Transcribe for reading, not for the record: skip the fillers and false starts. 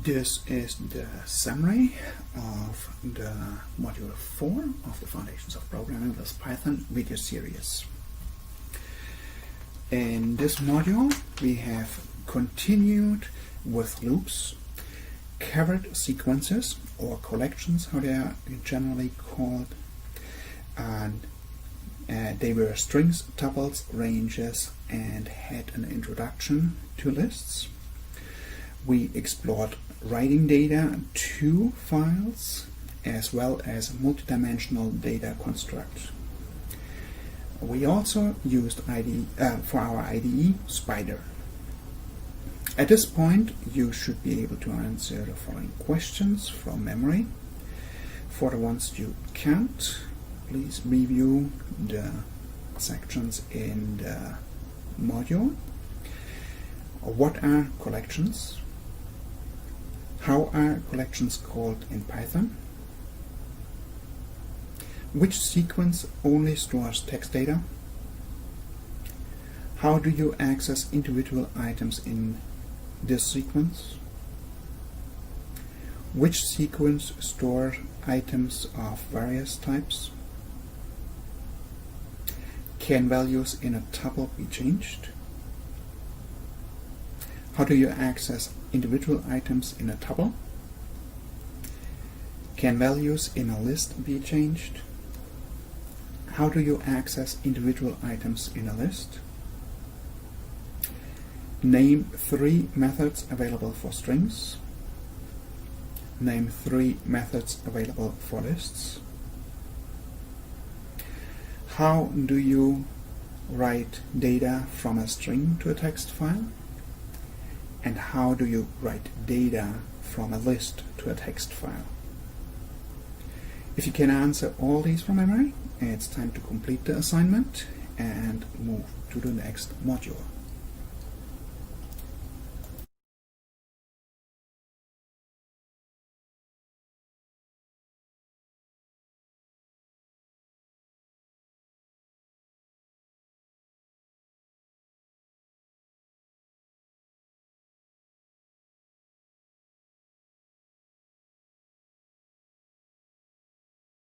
This is the summary of the module 4 of the Foundations of Programming with Python video series. In this module we have continued with loops, covered sequences or collections, how they are generally called, and they were strings, tuples, ranges, and had an introduction to lists. We explored writing data to files as well as multidimensional data construct. We also used IDE, for our IDE, Spyder. At this point you should be able to answer the following questions from memory. For the ones you can't, please review the sections in the module. What are collections? How are collections called in Python? Which sequence only stores text data? How do you access individual items in this sequence? Which sequence stores items of various types? Can values in a tuple be changed? How do you access individual items in a tuple? Can values in a list be changed? How do you access individual items in a list? Name 3 methods available for strings. Name 3 methods available for lists. How do you write data from a string to a text file? And how do you write data from a list to a text file? If you can answer all these from memory, it's time to complete the assignment and move to the next module.